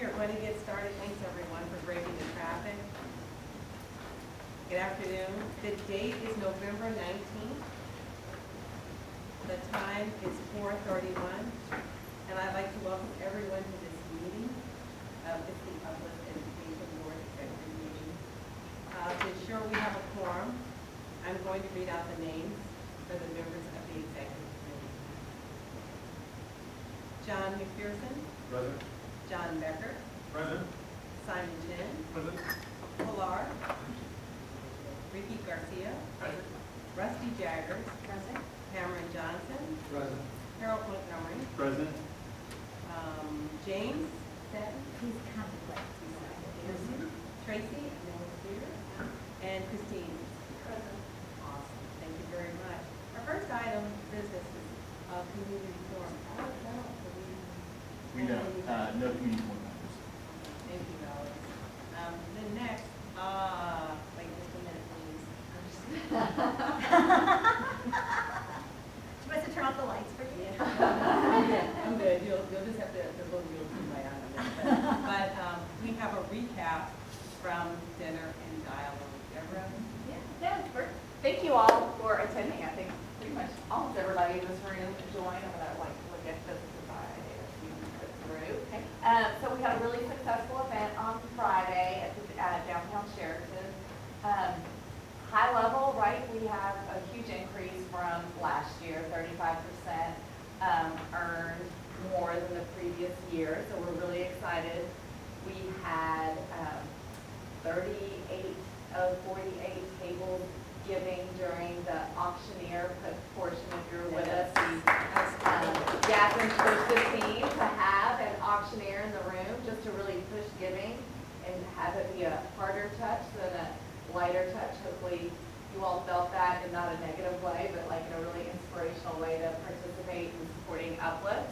we are going to get started. Thanks everyone for braving the traffic. Good afternoon. The date is November 19th. The time is 4:31. And I'd like to welcome everyone to this meeting. It's the Uplift Education Board Executive Meeting. To ensure we have a quorum, I'm going to read out the names for the members of the Executive Committee. John McPherson. Present. John Becker. Present. Simon Chin. Present. Pilar. Ricky Garcia. Present. Rusty Jaggers. Present. Cameron Johnson. Present. Harold Montgomery. Present. James. He's contemplating. Tracy. And Christine. Present. Awesome. Thank you very much. Our first item of business is community forum. I don't know. We don't, no community board members. Thank you, Alex. Then next, wait just a minute, please. She must have turned off the lights for you. I'm good. You'll just have to look real to my eye on this. But we have a recap from dinner and dialogue. Deborah? Thank you all for attending. I think pretty much almost everybody in this room joined. I'm going to look at this as I through. So we had a really successful event on Friday at downtown Sheraton. High level, right? We have a huge increase from last year, 35% earned more than the previous year. So we're really excited. We had 38 of 48 tables giving during the auctioneer portion. If you're with us, Gavin pushed the team to have an auctioneer in the room just to really push giving and have it be a harder touch than a lighter touch. Hopefully you all felt that in not a negative way, but like in a really inspirational way to participate in supporting Uplift.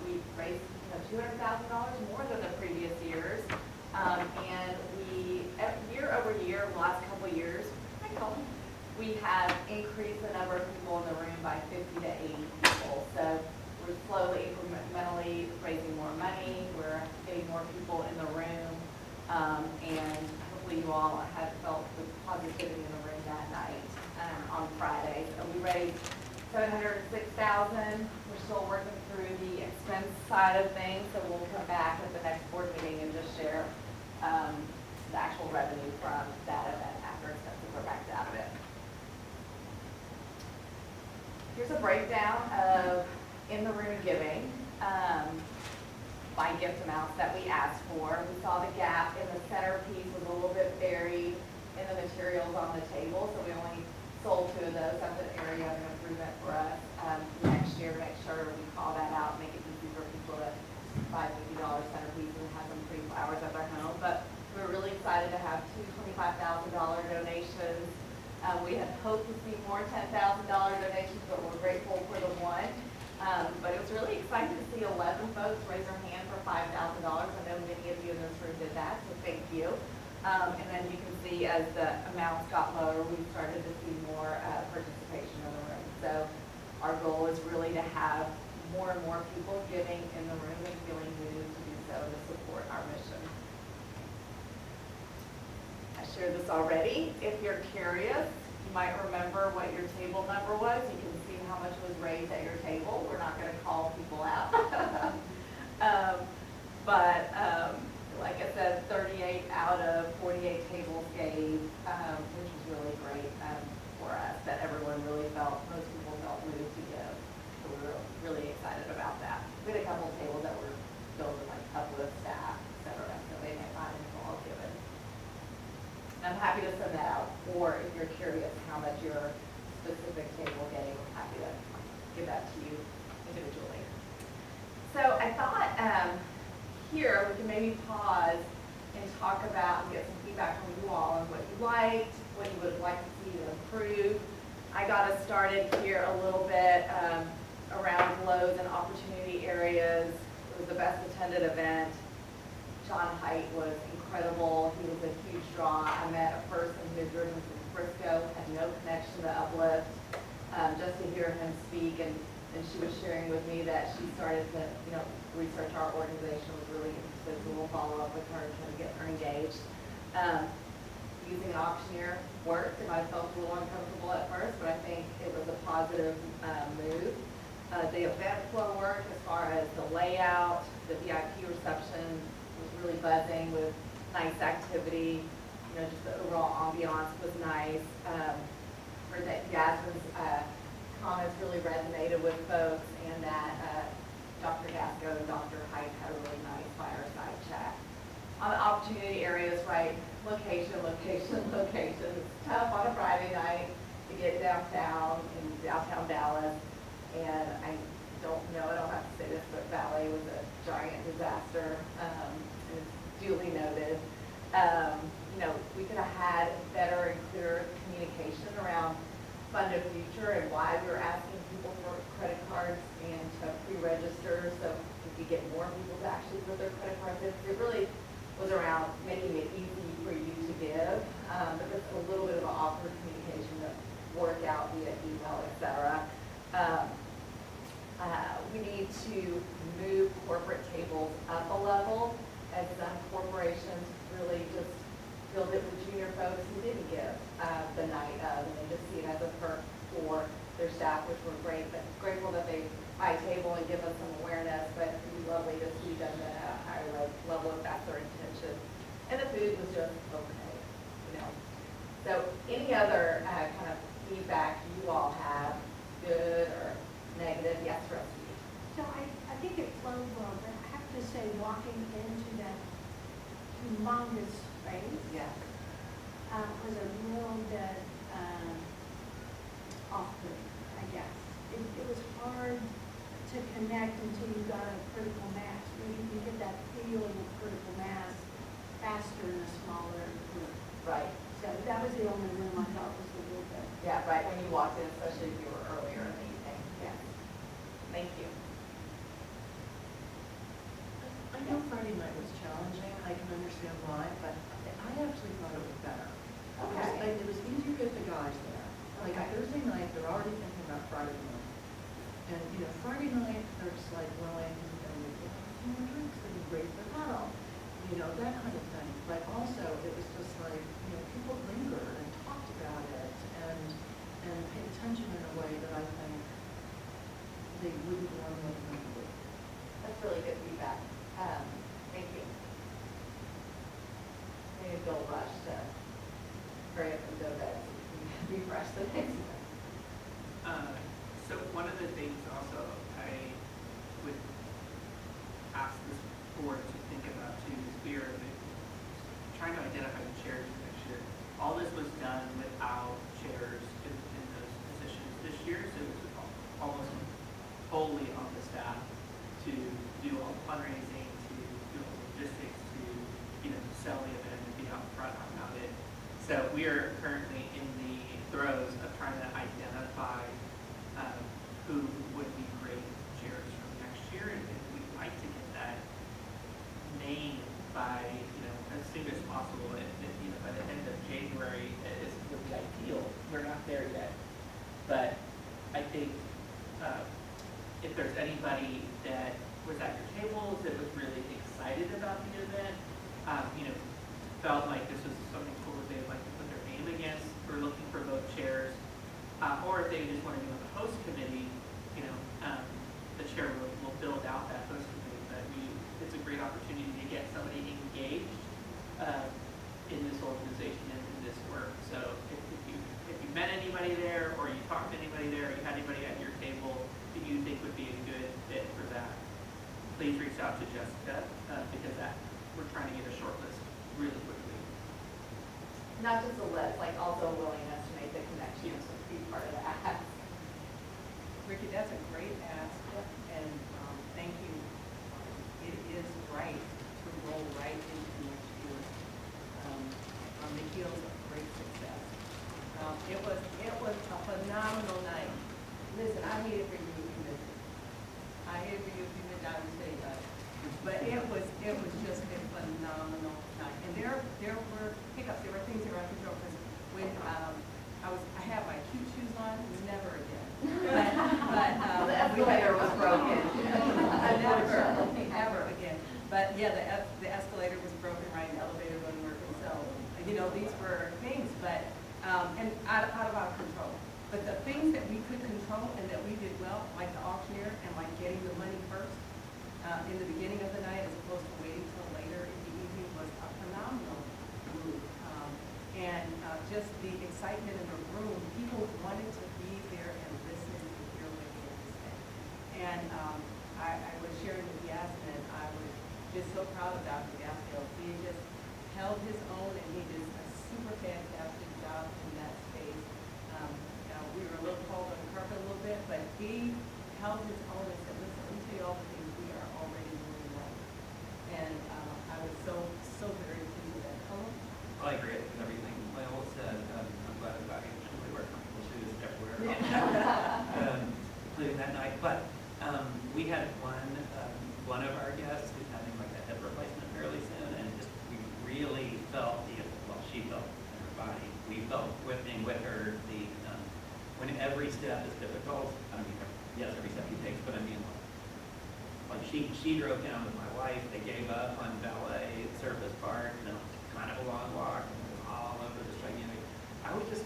We raised $200,000 more than the previous years. And we, year over year, the last couple of years, we have increased the number of people in the room by 50 to 80 people. So we're slowly, incrementally raising more money. We're getting more people in the room. And hopefully you all have felt the positivity in the room that night on Friday. So we raised $706,000. We're still working through the expense side of things. So we'll come back at the next board meeting and just share the actual revenue from that event after expenses are backed out of it. Here's a breakdown of in the room giving by gift amounts that we asked for. We saw the gap in the centerpiece was a little bit buried in the materials on the table, so we only sold 2 of those. That's an area of improvement for us. Next year, make sure we call that out, make it easy for people to buy $50 centerpieces and have them pretty flowers at their home. But we're really excited to have 2 $25,000 donations. We had hoped to see more $10,000 donations, but we're grateful for the one. But it was really exciting to see 11 folks raise their hand for $5,000. I know many of you in this room did that, so thank you. And then you can see as the amounts got lower, we started to see more participation in the room. So our goal is really to have more and more people giving in the room and feeling moved to do so to support our mission. I shared this already. If you're curious, you might remember what your table number was. You can see how much was raised at your table. We're not going to call people out. Like I said, 38 out of 48 tables gave, which was really great for us, that everyone really felt, most people felt moved to give. So we were really excited about that. We had a couple of tables that were filled with like a couple of staff, et cetera, so they might not even all given. I'm happy to send that out, or if you're curious how much your specific table gave, I'm happy to give that to you individually. So I thought here we can maybe pause and talk about and get some feedback from you all on what you liked, what you would like to see to improve. I got us started here a little bit around lows and opportunity areas. It was the best attended event. John Height was incredible. He was a huge draw. I met a person who had driven from Frisco, had no connection to Uplift. Just to hear him speak and And she was sharing with me that she started to, research our organization, was really interested, so we'll follow up with her, try to get her engaged. Using an auctioneer worked, and I felt a little uncomfortable at first, but I think it was a positive move. The event flow worked as far as the layout, the VIP reception was really buzzing with nice activity. Just the overall ambiance was nice. Heard that Yasmin's comments really resonated with folks, and that Dr. Gasco and Dr. Hyde had a really nice fireside chat. On the opportunity areas, right, location. It's tough on a Friday night to get downtown in downtown Dallas. And I don't have to say this, but ballet was a giant disaster, and it's duly noted. We could have had better and clearer communication around Fund a Future and why we were asking people for credit cards and to pre-register so we could get more people to actually put their credit cards in. It really was around making it easy for you to give, but there's a little bit of an awkward communication to work out via email, et cetera. We need to move corporate tables up a level, as some corporations really just filled it with junior folks who didn't give the night of, and they just see it as a perk for their staff, which we're grateful that they buy a table and give us some awareness, but it'd be lovely to see them at a higher level if that's their intention. And the food was just okay, So any other kind of feedback you all have, good or negative? Yes, Rusty. So I think it flowed well, but I have to say, walking into that humongous space Yes. was a little bit off-putting, I guess. It was hard to connect until you got a critical mass. You get that feeling of critical mass faster in a smaller group. Right. So that was the only room I thought was a little bit. Yeah, right, when you walked in, especially if you were earlier in the evening. Yeah. Thank you. I know Friday night was challenging, I can understand why, but I actually thought it was better. Okay. It was easier to get the guys there. Like Okay. Thursday night, they're already thinking about Friday night. And, Friday night, they're just like willing, more drinks would be great, but not all, that kind of thing. But also, it was just like, people lingered and talked about it and paid attention in a way that I think they wouldn't normally do. That's really good feedback. Thank you. Maybe Bill Rush to hurry up and go to refresh the next one. So one of the things also I would ask this board to think about too is we are trying to identify the chairs for next year. All this was done without chairs in those positions this year, so it was almost wholly on the staff to do all the fundraising, to do all the logistics, to sell the event and be out front about it. So we are currently in the throes of trying to identify who would be great chairs from next year, and we'd like to get that named by as soon as possible. And by the end of January would be ideal. We're not there yet, but I think if there's anybody that was at your tables that was really excited about the event, felt like this was something cool that they'd like to put their name against, or looking for both chairs, or if they just want to be on the host committee, the chair will build out that host committee. But it's a great opportunity to get somebody engaged in this organization and in this work. So if you met anybody there, or you talked to anybody there, or you had anybody at your table that you think would be a good fit for that, please reach out to Jessica, because we're trying to get a short list really quickly. Not just a list, like also a willingness to make the connections and be part of that. Ricky, that's a great ask, and thank you. It is right to roll right into next year on the heels of great success. It was a phenomenal night. Listen, I hate it for you if you missed it. I hate it for you if you missed out and say that. But it was just a phenomenal night. And there were hiccups, there were things that were out of control, because when I had my cute shoes on, never again. But we Yeah, the escalator was broken, right, the elevator wasn't working, so, these were things, but, and out of our control. But the things that we could control and that we did well, like the auctioneer and like getting the money first, in the beginning of the night as opposed to waiting till later in the evening was a phenomenal move. Just the excitement in the room, people wanted to be there and listen and hear what he had to say. And I was sharing with Yasmin, I was just so proud of Dr. Gaskell. He just held his own and he did a super fantastic job in that space. We were a little cold on the carpet a little bit, but he held his own and said, listen, let me tell you all the things we are already doing right. And I was so very pleased with that. Hello? I agree with everything Lyle said. I'm glad I'm back. I usually wear comfortable shoes everywhere, including that night. But we had one of our guests who's having like a hip replacement fairly soon, and just we really felt she felt in her body. We felt with her when every step is difficult. I mean, yes, every step he takes, but I mean, like she drove down with my wife. They gave up on ballet Surface Park, kind of a long walk, and it was all over the gigantic. I would just,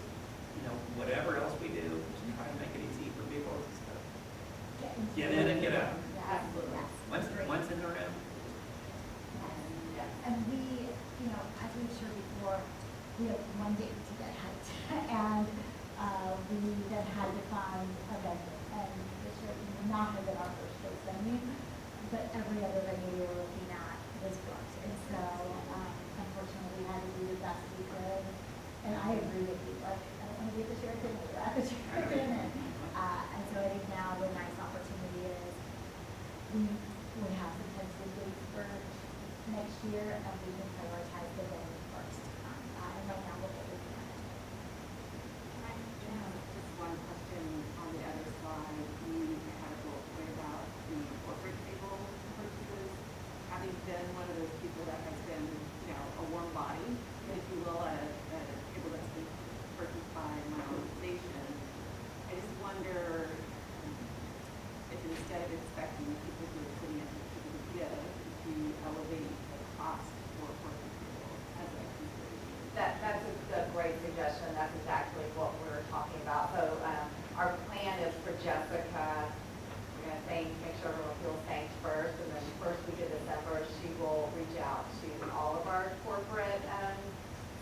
whatever else we do, just try to make it easy for people. Just get in and get out. Absolutely. Once in the room. And we, as we've shared before, we have one date to get hiked. And we then had to find a venue. And this year would not have been our first choice venue, but every other venue we were looking at was booked. And so, unfortunately, we had to do the best we could. And I agree with you, like, I don't want to be at the Sheraton, we're at the Sheraton. And so I think now the nice opportunity is we would have some tentative dates for next year, and we can prioritize the venue first. And right now, we're looking at it. I have just one question on the other slide. You had a little bit about the corporate table purchases. Having been one of those people that has been, a warm body, if you will, a table that's been purchased by my organization, I just wonder if instead of expecting the people who are sitting at the table to give, if you elevate the cost for corporate table as a consideration. That's a great suggestion. That's exactly what we're talking about. So our plan is for Jessica, we're going to make sure everyone feels thanked first, and then first week of December, she will reach out to all of our corporate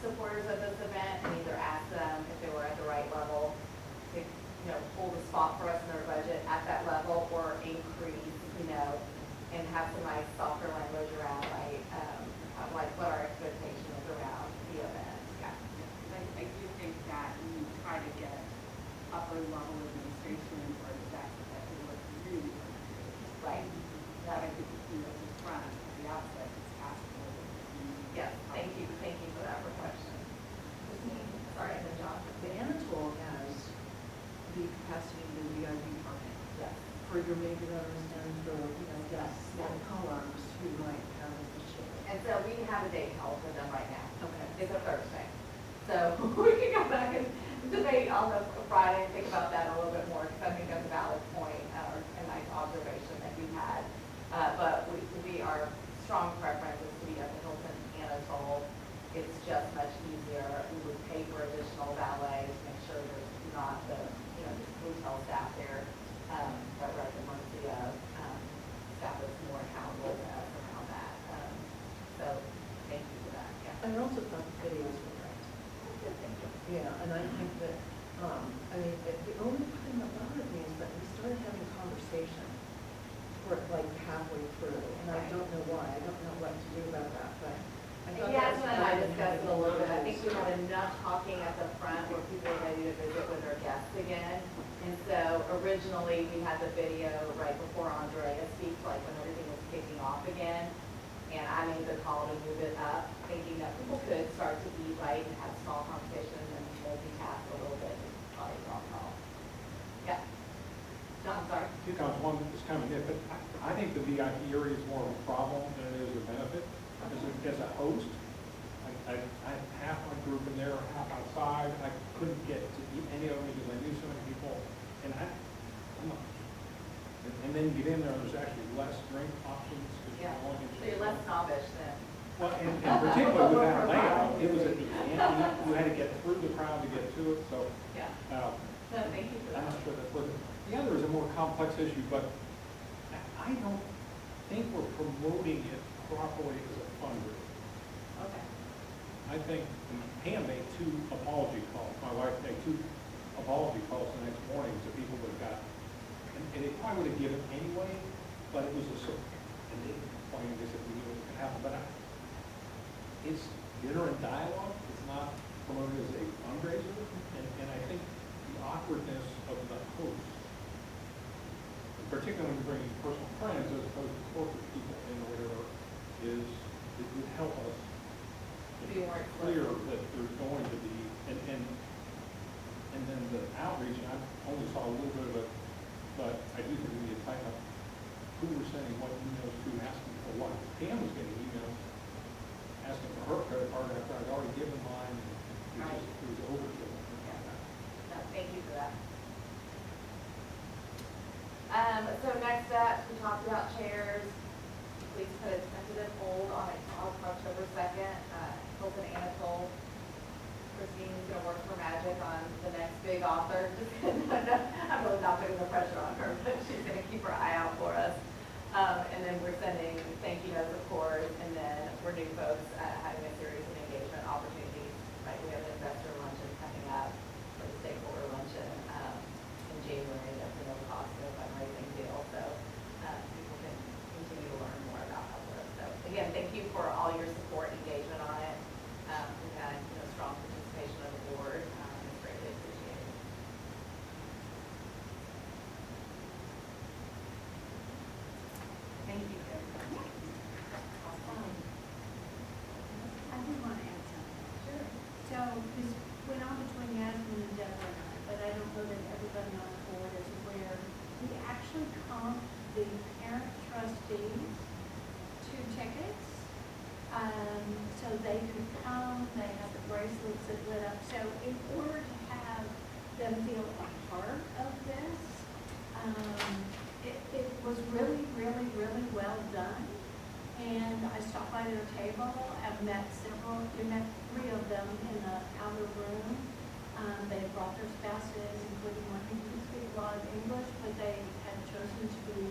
supporters of this event and either ask them if they were at the right level to, hold a spot for us in their budget at that level, or increase, and have some nice softer language around, like what our expectation is around the event. Yeah. I do think that you try to get upper level administration or execs that can work really hard. Right. But I think, the front, at the outset, it's possible. Yes, thank you for that reflection. Christine, sorry, and then John. The Anatole has the capacity to do VIP parking Yes. for your major owners and for, guests and co-owners who might have a issue. And so we have a date held for them right now. Okay. It's a Thursday. So we can go back and debate on the Friday and think about that a little bit more, because I think that's a valid point, or a nice observation that you had. But our strong preference is to be at the Hilton Anatole. It's just much easier. We would pay for additional valet to make sure there's not the, hotel staff there, that we're at the mercy of, staff is more accountable to us around that. So thank you for that. Yeah. I also thought the videos were great. Thank you. Yeah, and I think that, the only thing that bothered me is that we started having a conversation for like halfway through, and I don't know why. I don't know what to do about that, but I thought that was Yasmin and I fun discussed it a having little bit. I think we rules. had enough talking at the front where people were ready to visit with their guests again. And so originally, we had the video right before Andrea speaks, like when everything was kicking off again. And I made the call to move it up, thinking that people could start to eat right and have small conversations and multitask a little bit. Probably wrong call. Yeah. John, sorry. Two comments. One is kind of nit, but I think the VIP area is more of a problem than it is a benefit. As a host, I had half my group in there, half outside. I couldn't get to eat any of them because I knew so many people. And and then you get in there, and there's actually less drink options. Yeah. So you're less snob snobbish then. Well, and particularly with that layout, it was at the end, you had to get through the crowd to get to it, so, Yeah. uh, No, thank you for I'm that. not sure that's what, the other is a more complex issue, but I don't think we're promoting it properly as a fundraiser. Okay. I think Pam made 2 apology calls, my wife made 2 apology calls the next morning to people that got, and they probably would have given anyway, but it was a sort, and they complained, they said, we knew it was gonna happen, but it's dinner and dialogue, it's not promoted as a fundraiser, and I think the awkwardness of the host, particularly when you're bringing personal friends as opposed to corporate people in or whatever, is, it would help us Be more clear explicit. that there's going to be, and then the outreach, and I only saw a little bit of it, but I do think we need to tighten up who we're sending what emails to, asking for what. Pam was getting emails asking for her credit card after I'd already given mine, and it was overkill. No, thank you for that. So next up, we talked about chairs. Please put a tentative hold on October 2nd. Hilton Anatole, Christine's gonna work her magic on the next big author. I'm really not putting the pressure on her, but she's gonna keep her eye out for us. And then we're sending thank you notes, of course, and then for new folks, having a series of engagement opportunities. Right, we have an investor luncheon coming up, for the stakeholder luncheon, in January. That's a no-cost, no fundraising deal, so, people can continue to learn more about Uplift. So, again, thank you for all your support and engagement on it. We've had, strong participation of the board, it's greatly appreciated. Thank you, everyone. I do want to add something. Sure. So this went on between Yasmin and Deborah and I, but I don't know that everybody on the board is aware. We actually comped the parent trustees 2 tickets. So they could come, they have the bracelets that lit up. So in order to have them feel a part of this, it was really, really, really well done. And I stopped by their table, I've met we met 3 of them in the outer room. They had brought their spouses, including one who could speak a lot of English, but they had chosen to be,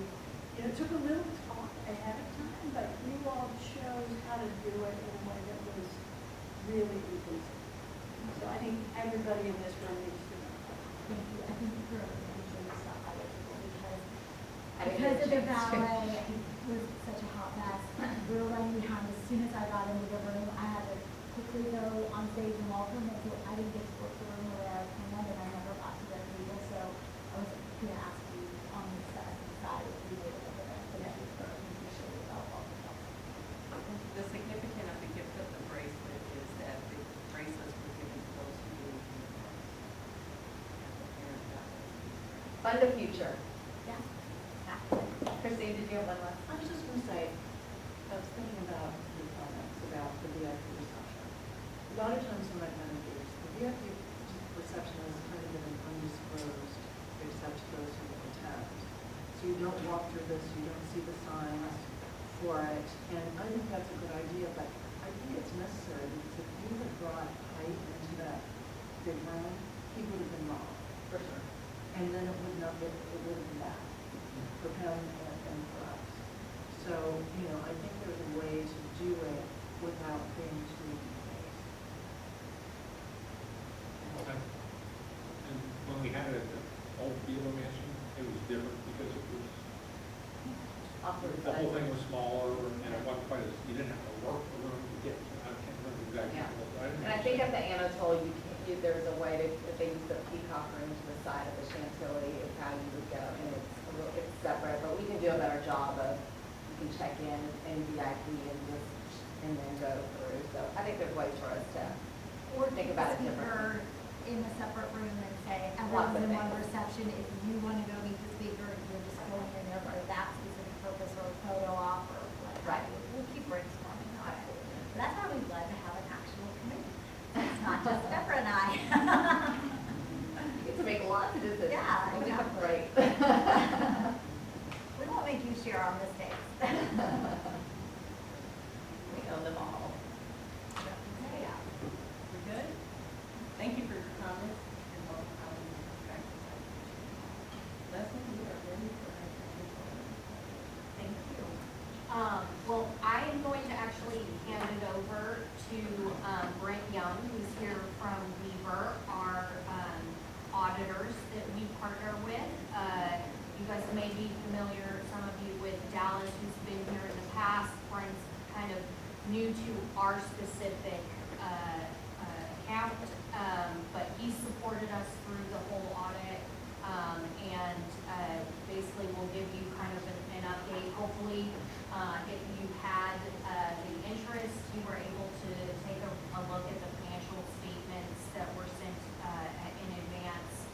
it took a little thought ahead of time, but you all chose how to do it in a way that was really easy. So I think everybody in this room needs to know. Thank you. I think for making sure you stop by those people I didn't because get of the a chance to. ballet, it was such a hot mess. We were running behind. As soon as I got into the room, I had to quickly go on stage and welcome them. So I didn't get to work the room where I came in, and I never got to their table. So I was going to ask you on the side if you were able to finish it for making sure we got all the stuff. The significance of the gift of the bracelet is that the bracelets were given to those who need Fund the future. Yeah. Christine, did you have one last? I was just gonna say, I was thinking about your comments about the VIP reception. A lot of times when I've managers, the VIP reception is kind of an undisclosed, except to those who will attend. So you don't walk through this, you don't see the signs for it, and I think that's a good idea, but I think it's necessary, because if you had brought height into that big room, he would have been wrong. For sure. And then it would not, it would have been bad for him and for us. So, I think there's a way to do it without being too invasive. Okay. And when we had it at the old Beaver Mansion, it was different because it was, Awkward. the whole thing was smaller and it wasn't quite as, you didn't have to work the room to get, I can't remember exactly. Yeah. what it was. And I think at the Anatole, there's a way to, if they use the peacock room to the side of the Chantilly is how you would go, and it's separate, but we can do a better job of, you can check in VIP and then go through, so I think there's ways for us to Or think keep about the it differently. speaker in a separate room and say, Lots everyone's of in one things. reception, if you want to go meet the speaker, you're just going in there for that specific purpose or a photo op or whatever. Right. We'll keep brainstorming on it. But that's why we'd love to have an actual committee. It's not just Deborah and I. You get to make lots of decisions. Yeah, It'll be exactly. great. We won't make you share our mistakes. new to our specific account, but he supported us through the whole audit, and basically will give you kind of an update. Hopefully, if you had the interest, you were able to take a look at the financial statements that were sent in advance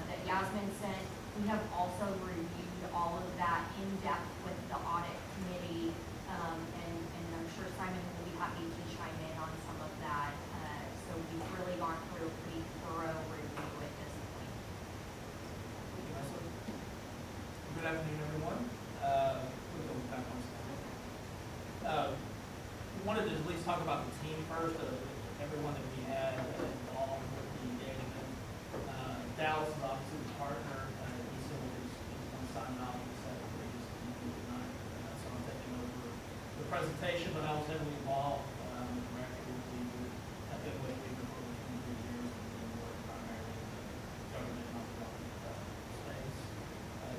that Yasmin sent. We have also reviewed all of that in depth with the audit committee, and I'm sure Simon will be happy to chime in on some of that. So we've really gone through a pretty thorough review at this point. Thank you, Leslie. Good afternoon, everyone. We'll go back on slide. We wanted to at least talk about the team first, everyone that we had involved with the data. Dallas is obviously the partner. He's one sign off. He said it previously tonight. So I'm taking over the presentation, but I was heavily involved with the record. I've been with Weaver for over 23 years and work primarily in the government and nonprofit space.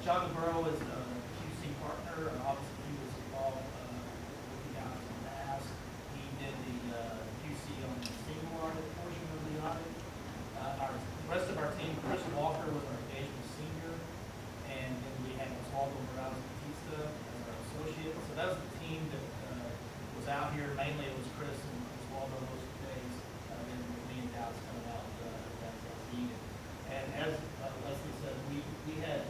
John DeBurrow is a QC partner. Obviously, he was involved with the guys on the ask. He did the QC on the single audit portion of the audit. The rest of our team, Chris Walker was our engagement senior, and then we had Osvaldo Morales Batista as our associate. So that was the team that was out here. Mainly it was Chris and Osvaldo those days, and then me and Dallas coming out as needed. And as Leslie said, we had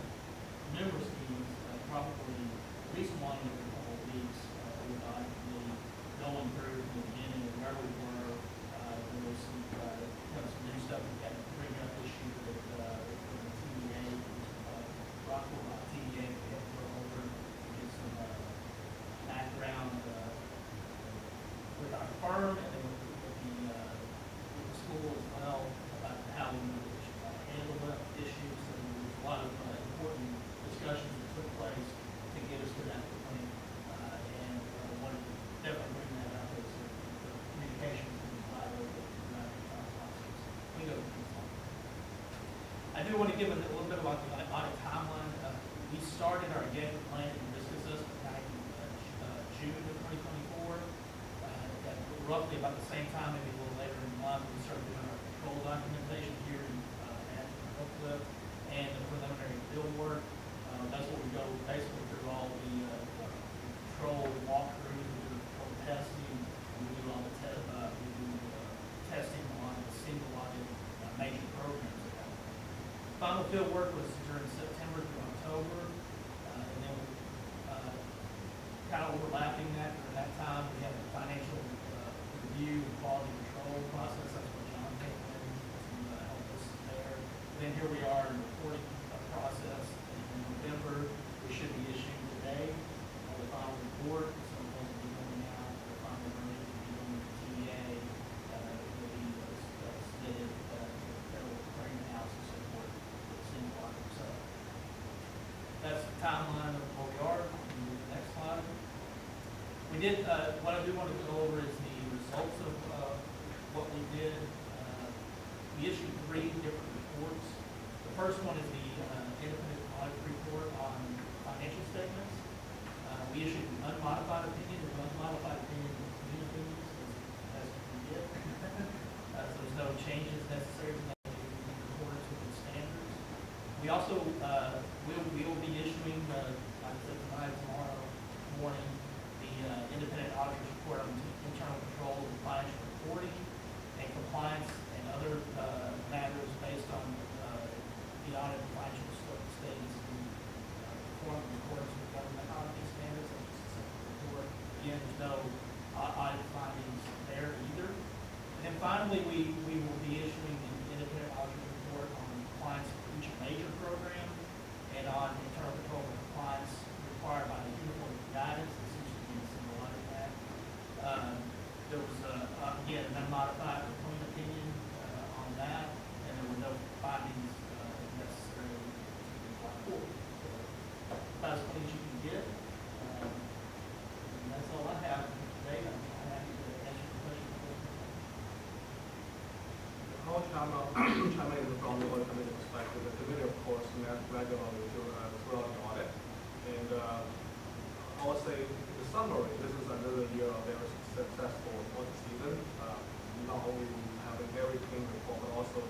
numerous meetings, probably at least one every couple of weeks with the audit committee, going through from the beginning of where we were. There was some new stuff we had to bring up this year with the TDA, Rockwell TDA, we had to go over and get some background with our firm and then with the school as well about how we handle the issues. And there was a lot of important discussions that took place to get us to that point. And I wanted to definitely bring that up as the communications and the dialogue throughout the process. We go to this one. I do want to give a little bit about the audit timeline. We started our game plan and risk assessment back in June of 2024. At roughly about the same time, maybe a little later in the month, we started doing our control documentation here in Uplift and the preliminary field work. That's what we go basically through all the control walkthroughs, we do control testing, and we do all the testing on the single audit major programs. Final field work was during September through October, and then kind of overlapping that during that time, we had the financial review and quality control process. That's what John came in to help us there. And then here we are in the reporting process in November. We should be issuing today on the final report. So it's going to be going out. The final version will be going to TDA. Will be submitted to the federal clearinghouse to support the single audit. So that's the timeline of where we are. We move to the next slide. We did, what I do want to go over is the results of what we did. We issued 3 different reports. The first one is the independent audit report on financial statements. We issued an unmodified opinion. The unmodified opinion is clean opinions, as we get. So there's no changes necessary to make in accordance with the standards. We also we will be issuing, like I said tonight, tomorrow morning, the independent auditor's report on internal control of financial reporting and compliance and other matters based on the audit of financial statements performed in accordance with government auditing standards. That's just a simple report. Again, there's no audit findings there either. And then finally, we will be issuing the independent auditor's report on compliance for each major program and on internal control and compliance required by the uniform guidance. This used to be the single audit act. There was, again, an unmodified or clean opinion on that, and there were no findings necessary to apply for. So, about as clean as you can get. And that's all I have today. I'm happy to answer your questions. How chime in from the committee perspective? The committee, of course, met regularly throughout the audit, and I would say the summary, this is another year of very successful audit season. Not only we have a very clean report, but also,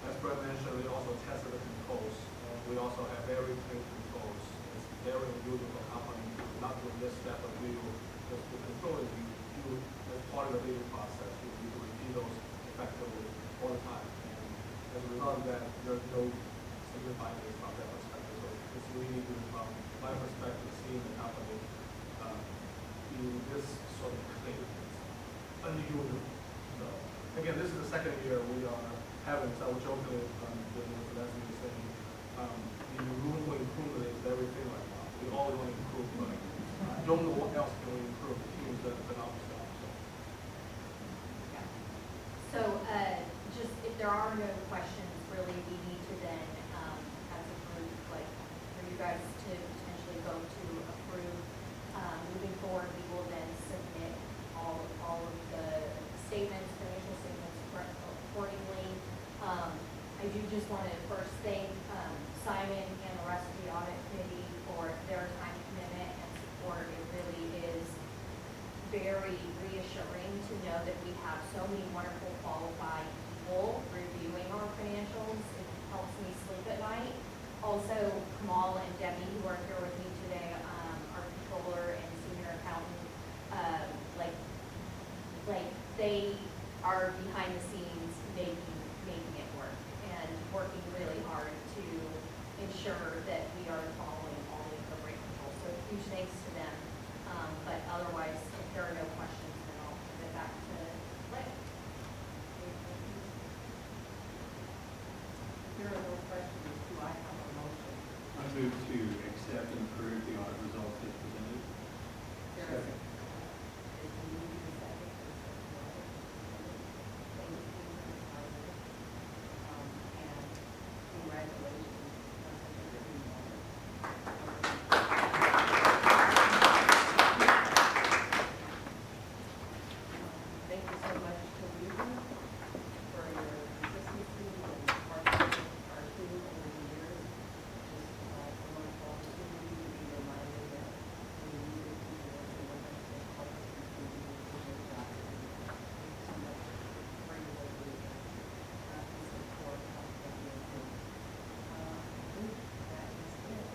as Brett mentioned, we also tested the controls. We also have very clean controls. It's very unusual for a company to not do this step of review, because the control is you as part of the review process. You need to review those effectively all the time. And as a result of that, there's no significant from that perspective. So it's really good from my perspective, seeing the company do this sort of clean. It's unusual. So again, this is the second year we are having, so I was joking with Leslie saying, the room for improvement is everything right now. We always want to improve, but don't know what else can we improve. The team's done a phenomenal job. So, just if there are no questions, really, we need to then, as a group, like, for you guys to potentially vote to approve. Moving forward, we will then submit all of the statements, financial statements accordingly. I do just want to first thank Simon and the rest of the audit committee for their time commitment and support. It really is very reassuring to know that we have so many wonderful qualified people reviewing our financials. It helps me sleep at night. Also, Kamal and Debbie, who are here with me today, our controller and senior accountant, like they are behind the scenes making it work and working really hard to ensure that we are following all the appropriate controls. So huge thanks to them. But otherwise, if there are no questions, then I'll give it back to Blake. If there are no questions, do I have a motion? I move to accept and approve the audit results as presented. There is- is the meeting is second. Thank you, Ms. Harder. And congratulations. Thank you so much to you for your consistency and partnership with our team over the years. Just a wonderful opportunity to be reminded that we need to keep working with us to help us continue to do our job. Thank you so much for your work and support of what you're doing. I think that is it.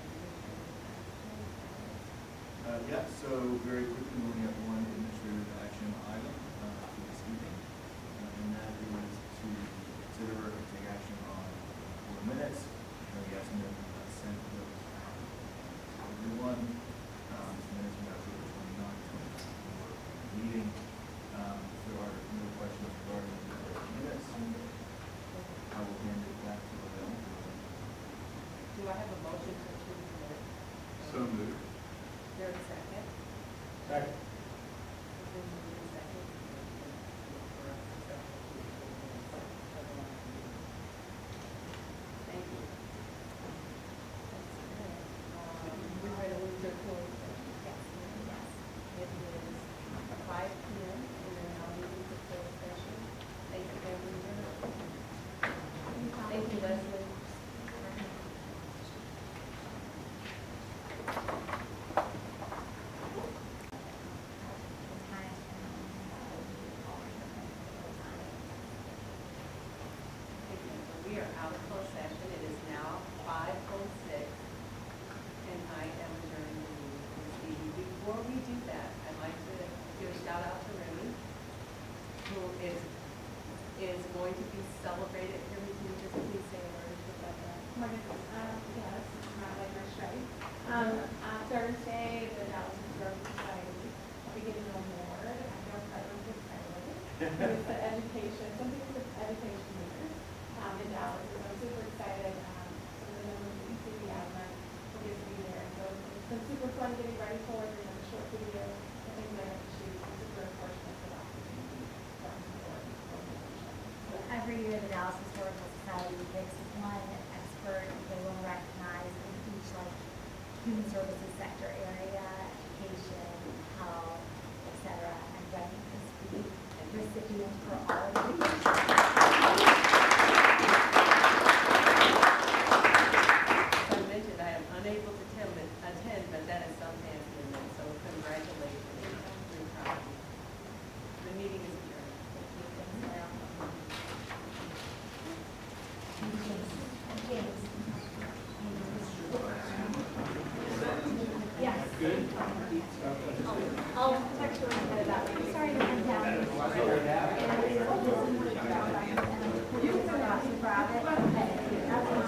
Yeah, so very quickly, we only have one administrative action item for this evening, and that is to consider and take action on board minutes. We asked them to send those out to everyone. These minutes from October 29th, 2024 meeting. If there are no questions regarding the minutes, I will hand it back to Adele. Do I have a motion to approve the minutes? So moved. Is there a second? Second. It's been moved and seconded. For us to substitute the minutes of the last meeting. Thank you. We're ready to move to a closed session. Yes. It is 5 p.m. and then I'll move to closed session. Thank you, everyone. Thank you, Leslie. We are out of closed session. It is now 5:06, and I am adjourning the meeting this evening. Before we do that, I'd like to give a shout out to Remy, who is going to be celebrated. Remy, can you just please say a word about that? My goodness, yes, not like my strike. On Thursday, the Dallas Historical Society, I'll be getting an award. I know I don't think I would. It's the education, something for the education leaders in Dallas. So I'm super excited. Some of the members of ECB Advent will get to be there. So it's been super fun getting ready for it. We have a short video. I think they're going to shoot. I'm super fortunate for the opportunity from the organization. Every year, the Dallas Historical Society picks one expert they will recognize in each human services sector area, education, health, etc. And Jenny is the recipient for all of these. As I mentioned, I am unable to attend, but that is some hands in it, so congratulations. sorry to come down. And I was hoping to grab it. Okay, that's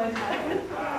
Thank you.